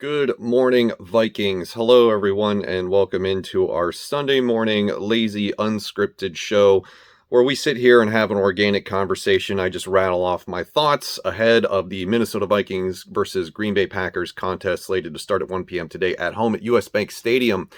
Good morning, Vikings. Hello, everyone, and welcome into our Sunday morning lazy, unscripted show where we sit here and have an organic conversation. I just rattle off my thoughts ahead of the Minnesota Vikings versus Green Bay Packers contest slated to start at 1 p.m. today at home at US Bank Stadium,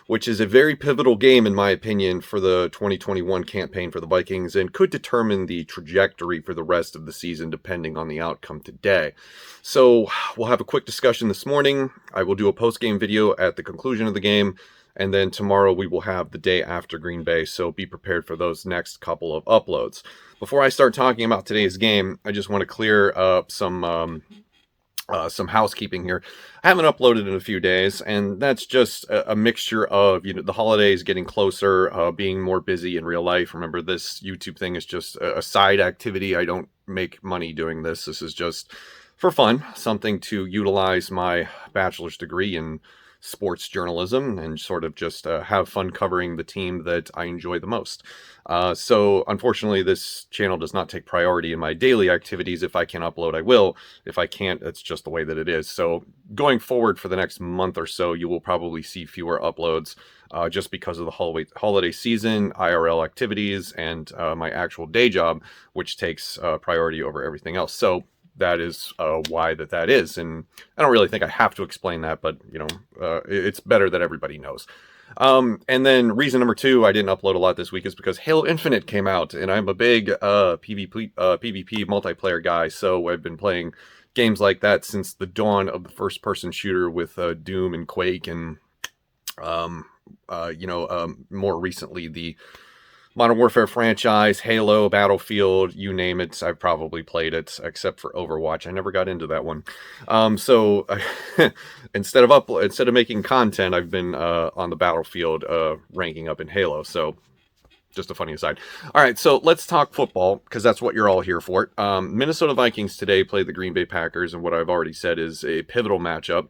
which is a very pivotal game, in my opinion, for the 2021 campaign for the Vikings and could determine the trajectory for the rest of the season depending on the outcome today. So we'll have a quick discussion this morning. I will do a post-game video at the conclusion of the game, and then tomorrow we will have the day after Green Bay, so be prepared for those next couple of uploads. Before I start talking about today's game, I just want to clear up some housekeeping here. I haven't uploaded in a few days, and that's just a mixture of, the holidays getting closer, being more busy in real life. Remember, this YouTube thing is just a side activity. I don't make money doing this. This is just for fun, something to utilize my bachelor's degree in sports journalism and sort of just have fun covering the team that I enjoy the most. So unfortunately, this channel does not take priority in my daily activities. If I can upload, I will. If I can't, it's just the way that it is. So going forward for the next month or so, you will probably see fewer uploads just because of the holiday season, IRL activities, and my actual day job, which takes priority over everything else. So that is why that is. And I don't really think I have to explain that, but, it's better that everybody knows. And then reason number two, I didn't upload a lot this week is because Halo Infinite came out, and I'm a big PvP multiplayer guy, so I've been playing games like that since the dawn of the first-person shooter with Doom and Quake, and more recently the Modern Warfare franchise, Halo, Battlefield, you name it, I've probably played it, except for Overwatch. I never got into that one. So instead of making content, I've been on the Battlefield ranking up in Halo. So just a funny aside. All right, so let's talk football, because that's what you're all here for. Minnesota Vikings today play the Green Bay Packers, and what I've already said is a pivotal matchup.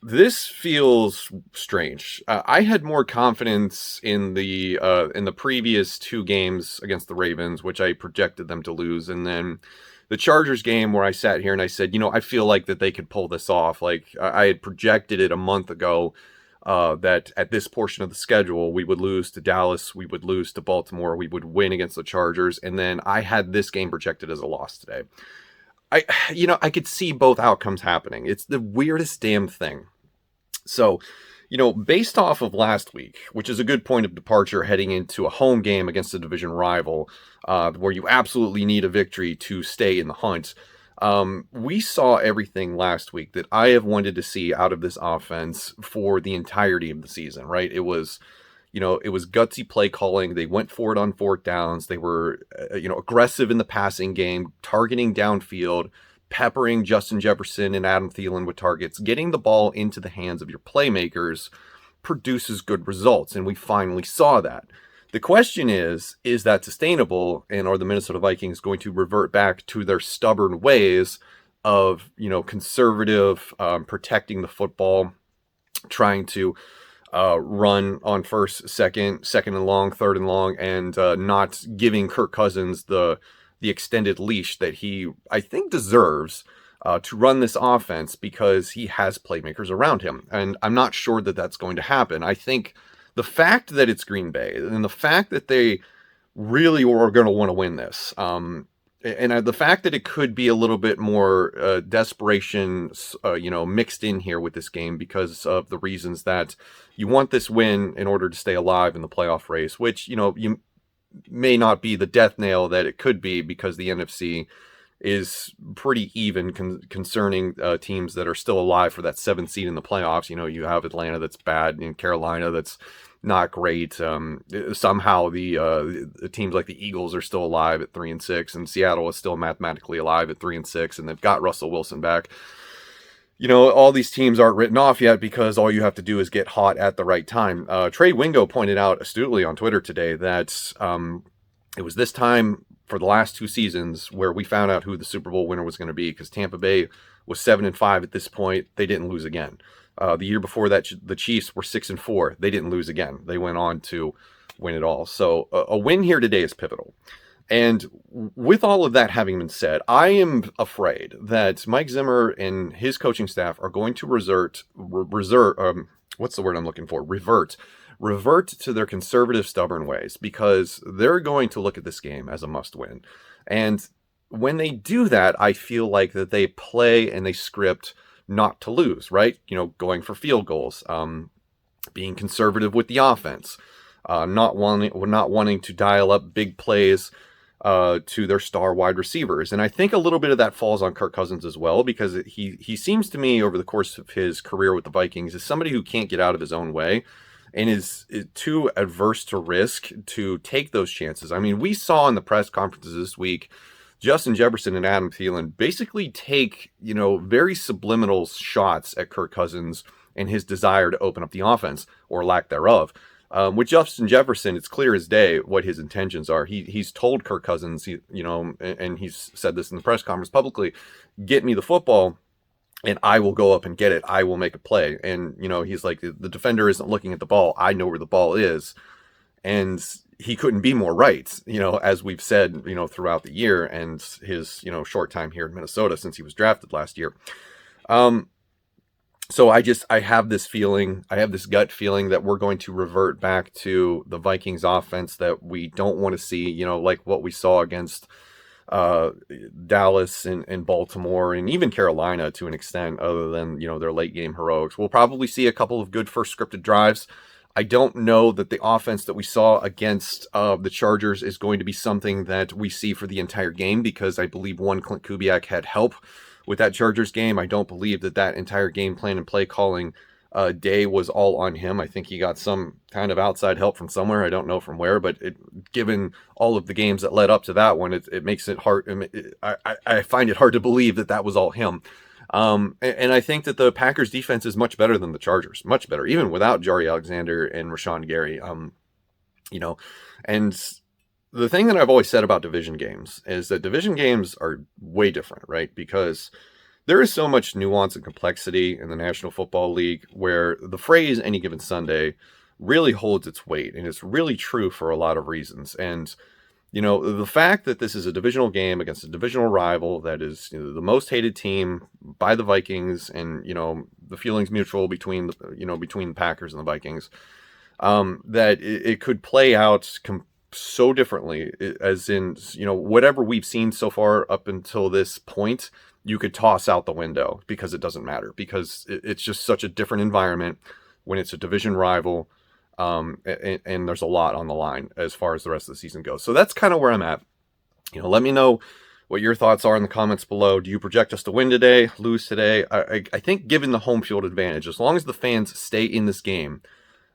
This feels strange. I had more confidence in the previous two games against the Ravens, which I projected them to lose, and then the Chargers game where I sat here and I said, I feel like that they could pull this off. Like I had projected it a month ago, that at this portion of the schedule we would lose to Dallas, we would lose to Baltimore, we would win against the Chargers, and then I had this game projected as a loss today. I could see both outcomes happening. It's the weirdest damn thing. So, based off of last week, which is a good point of departure heading into a home game against a division rival, where you absolutely need a victory to stay in the hunt. We saw everything last week that I have wanted to see out of this offense for the entirety of the season, right? It was gutsy play calling. They went for it on fourth downs. They were, aggressive in the passing game, targeting downfield, peppering Justin Jefferson and Adam Thielen with targets. Getting the ball into the hands of your playmakers produces good results, and we finally saw that. The question is that sustainable, and are the Minnesota Vikings going to revert back to their stubborn ways of, conservative, protecting the football, trying to run on first, second and long, third and long, and not giving Kirk Cousins the extended leash that he, I think, deserves to run this offense, because he has playmakers around him. And I'm not sure that that's going to happen. I think the fact that it's Green Bay and the fact that they really are going to want to win this, and the fact that it could be a little bit more desperation, mixed in here with this game because of the reasons that you want this win in order to stay alive in the playoff race, which, you may not be the death nail that it could be, because the NFC is pretty even concerning teams that are still alive for that 7th seed in the playoffs. You have Atlanta that's bad, and Carolina that's not great. Somehow the teams like the Eagles are still alive at 3-6, and Seattle is still mathematically alive at 3-6, and they've got Russell Wilson back. All these teams aren't written off yet, because all you have to do is get hot at the right time. Trey Wingo pointed out astutely on Twitter today that it was this time for the last 2 seasons where we found out who the Super Bowl winner was going to be, because Tampa Bay was 7-5 at this point. They didn't lose again. The year before that, the Chiefs were 6-4. They didn't lose again. They went on to win it all. So a win here today is pivotal. And with all of that having been said, I am afraid that Mike Zimmer and his coaching staff are going to what's the word I'm looking for? Revert to their conservative, stubborn ways, because they're going to look at this game as a must win. And when they do that, I feel like that they play and they script not to lose, right? Going for field goals, being conservative with the offense, not wanting to dial up big plays to their star wide receivers. And I think a little bit of that falls on Kirk Cousins as well, because he seems to me over the course of his career with the Vikings is somebody who can't get out of his own way and is too adverse to risk to take those chances. I mean, we saw in the press conferences this week, Justin Jefferson and Adam Thielen basically take, very subliminal shots at Kirk Cousins and his desire to open up the offense, or lack thereof. With Justin Jefferson, it's clear as day what his intentions are. He's told Kirk Cousins, and he's said this in the press conference publicly, get me the football and I will go up and get it. I will make a play. And, he's like, the defender isn't looking at the ball. I know where the ball is. And he couldn't be more right, as we've said, throughout the year and his, short time here in Minnesota since he was drafted last year. So I have this gut feeling that we're going to revert back to the Vikings offense that we don't want to see, like what we saw against Dallas and Baltimore and even Carolina to an extent, other than, their late game heroics. We'll probably see a couple of good first scripted drives. I don't know that the offense that we saw against the Chargers is going to be something that we see for the entire game, because I believe Clint Kubiak had help with that Chargers game. I don't believe that entire game plan and play calling day was all on him. I think he got some kind of outside help from somewhere. I don't know from where, but given all of the games that led up to that one, it makes it hard. I find it hard to believe that was all him. And I think that the Packers defense is much better than the Chargers, much better, even without Jari Alexander and Rashawn Gary. And the thing that I've always said about division games is that division games are way different, right? Because there is so much nuance and complexity in the National Football League, where the phrase any given Sunday really holds its weight, and it's really true for a lot of reasons. And the fact that this is a divisional game against a divisional rival that is the most hated team by the Vikings, and the feelings mutual between the Packers and the Vikings, that it could play out so differently, as in whatever we've seen so far up until this point, you could toss out the window, because it doesn't matter, because it's just such a different environment when it's a division rival. And there's a lot on the line as far as the rest of the season goes. So that's kind of where I'm at. Let me know what your thoughts are in the comments below. Do you project us to win today, lose today? I think, given the home field advantage, as long as the fans stay in this game,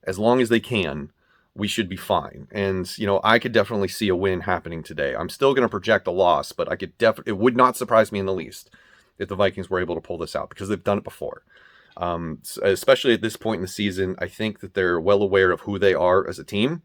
as long as they can, we should be fine. And, I could definitely see a win happening today. I'm still going to project a loss, but it would not surprise me in the least if the Vikings were able to pull this out, because they've done it before. Especially at this point in the season, I think that they're well aware of who they are as a team,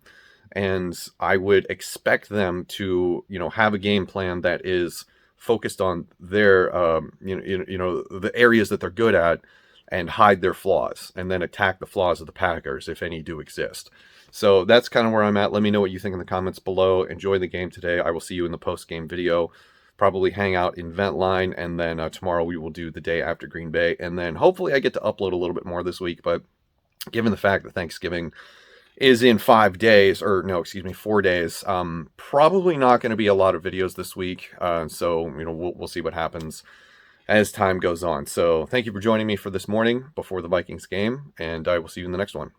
and I would expect them to, have a game plan that is focused on their, the areas that they're good at, and hide their flaws, and then attack the flaws of the Packers if any do exist. So that's kind of where I'm at. Let me know what you think in the comments below. Enjoy the game today. I will see you in the post-game video. Probably hang out in Ventline, and then tomorrow we will do the day after Green Bay, and then hopefully I get to upload a little bit more this week. But given the fact that Thanksgiving is in 4 days, probably not going to be a lot of videos this week. So we'll see what happens as time goes on. So thank you for joining me for this morning before the Vikings game, and I will see you in the next one.